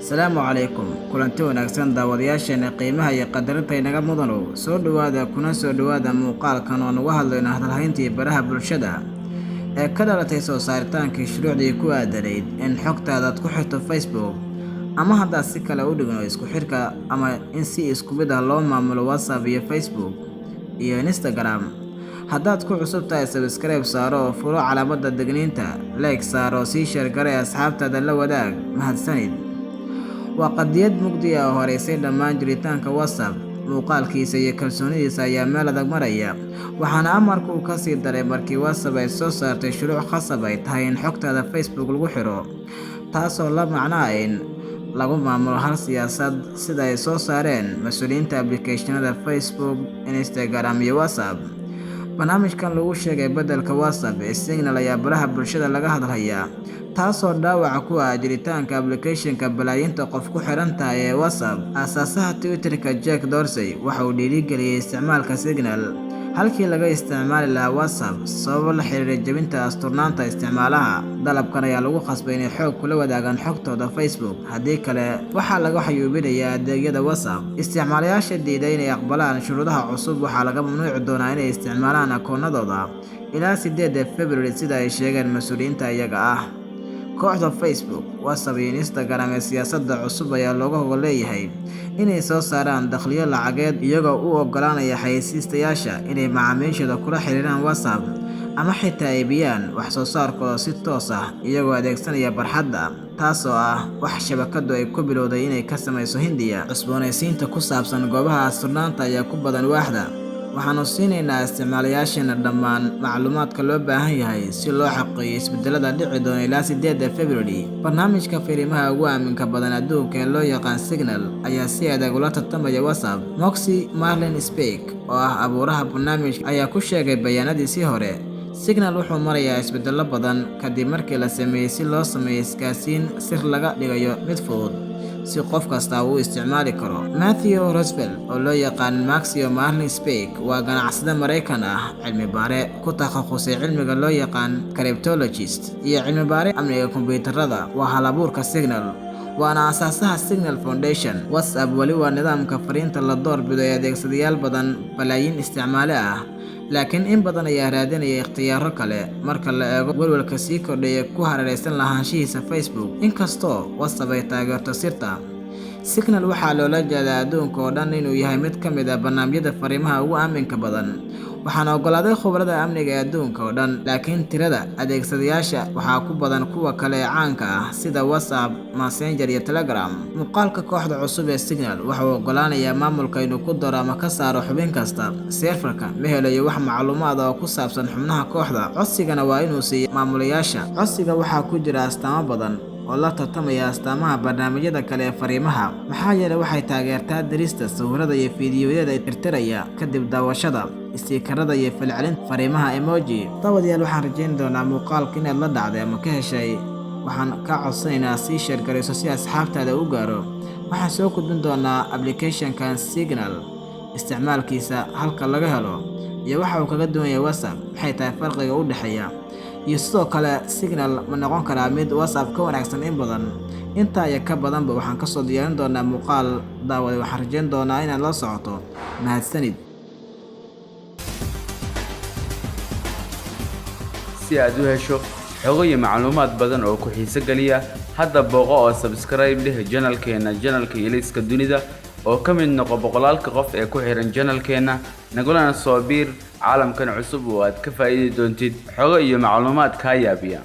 Asalaamu calaykum kulanti wanaagsan daawadayaasheena qiimaha iyo qadarinta inaga mudano soo dhawaada muuqaalkan oo nagu hadlayno hadalhayntii baraha bulshada ee ka dhalatay soo saaritaankii shuruucdii ku aadanayd in xogtaada aad ku xirto Facebook ama haddaad si kale u dhigno isku xirka ama in si isku mid ah loo maamulo WhatsApp iyo Facebook iyo Instagram. haddaad ku cusub tahay subscribe saaro oo furo calaamadda degniinta, like saaro, sii share garee asxaabtaada la wadaag. mahadsanid. waa qadiyad mugdi ah oo horeysay dhammaan jiritaanka WhatsApp. muuqaalkiisa iyo kalsoonidiisa ayaa meel adag maraya, waxaana amarku uu ka sii daray markii WhatsApp ay soo saartay shuruuc khasab ay tahay in xogtaada Facebook lagu xiro, taasoo la macno ah in lagu maamulo hal siyaasad sida ay soo saareen mas'uuliyiinta applicationada Facebook, Instagram iyo WhatsApp. barnaamijkan lagu sheegay beddelka WhatsApp ee Signal ayaa baraha bulshada laga hadlayaa, taasoo dhaawac ku ah jiritaanka applicationka balaayiinta qof ku xiran tahay ee WhatsApp. aasaasaha Twitterka Jack Dorsey waxa uu dhiirigeliyay isticmaalka Signal halkii laga isticmaali lahaa WhatsApp sababo la xiriira jebinta asturnaanta isticmaalaha. dalabkan ayaa lagu khasbay inay xoog kula wadaagaan xogtooda Facebook, haddii kale waxaa laga xayuubinayaa adeegyada WhatsApp. isticmaalayaasha diiday inay aqbalaan shuruudaha cusub waxaa laga mamnuuci doonaa inay isticmaalaan akoonadooda ilaa 8 February sida ay sheegeen mas'uuliyiinta iyaga ah. kooxda Facebook, WhatsApp iyo Instagram ee siyaasadda cusub ayaa looga hogol leeyahay inay soo saaraan dakhliyo lacageed iyagoo u oggolaanaya xayeysiistayaasha inay macaamiishooda kula xiriiraan WhatsApp ama xitaa iibiyaan wax soo saarkooda si toos ah iyagoo adeegsanaya barxadda, taasoo ah wax shabakadu ay ku bilowday inay ka samayso Hindiya. cusboonaysiinta ku saabsan goobaha asturnaanta ayaa ku badan waaxda. waxaanu siinaynaa isticmaalayaasheena dhammaan macluumaadka loo baahan yahay si loo xaqiijiyo isbedelada dhici doona ilaa 8 February. barnaamijka fariimaha ugu aaminka badan adduunka ee loo yaqaan Signal ayaa si adag ula tartamaya WhatsApp. Moxie Marlin Speak, oo ah abuuraha barnaamijka, ayaa ku sheegay bayaanadiisii hore, Signal wuxuu marayaa isbedelo badan kadib markii la sameeyay si loo sameeyo isgaarsiin sir laga dhigayo mid fudud si qof kasta uu isticmaali karo. Matthew Roosevelt, oo loo yaqaan Moxie Marlin Speak, waa ganacsade Mareykan ah, cilmi baare ku takhasusay cilmiga loo yaqaan cryptologist iyo cilmi baare amniga kombiyuutarada. waa hal-abuurka Signal, waana aasaasaha Signal Foundation. WhatsApp wali waa nidaamka fariinta la doorbido ee adeegsadayaal badan balaayiin isticmaale ah, laakiin in badan ayaa raadinaya ikhtiyaaro kale marka la eego walwalka sii kordhaya ku hareeraysan lahaanshihiisa Facebook. inkastoo WhatsApp ay taageerto sirta, Signal waxaa loola jeedaa adduunka oo dhan inuu yahay mid ka mid ah barnaamijyada fariimaha ugu aaminka badan, waxaana oggolaaday khubarada amniga ee adduunka oo dhan. laakiin tirada adeegsadayaasha waxaa ku badan kuwa kale ee caanka ah sida WhatsApp, Messenger iyo Telegram. muuqaalka kooxda cusub ee Signal waxa uu oggolaanayaa maamulka inuu ku daro ama ka saaro xubin kasta. serverka ma helayo wax macluumaad ah oo ku saabsan xubnaha kooxda. codsigana waa inuu siiyo maamulayaasha. codsiga waxaa ku jira astaamo badan oo la tartamaya astaamaha barnaamijyada kale ee fariimaha, maxaa yeelay waxay taageertaa dirista sawirada iyo fiidiyowyada tirtiraya kadib daawashada, istiikarada iyo falcelinta fariimaha emoji. daawadayaal, waxaan rajayn doonaa muuqaalka inaad la dhacday ama ka heshay. waxaan ka codsanaynaa sii share garayso si asxaabtaada u gaaro. waxaan soo gudbin doonaa applicationkan Signal, isticmaalkiisa, halka laga helo, iyo waxa uu kaga duwan yahay WhatsApp, maxay tahay farqiga u dhexeeya, iyo sidoo kale Signal ma noqon karaa mid WhatsApp ka wanaagsan in badan. intaa iyo ka badanba waxaan kasoo diyaarin doonaa muuqaal. daawada, waxaan rajayn doonaa inaad la socoto. mahadsanid. si aad u hesho xogo iyo macluumaad badan oo ku xiiso geliya, hadda booqo oo subscribe dheh channelkeena Iliska Dunida, oo ka mid noqo boqolaalka qof ee ku xiran channelkeena. nagulana soo biir caalamkan cusub oo aad ka faa'iidi doontid xogo iyo macluumaad ka yaabiya.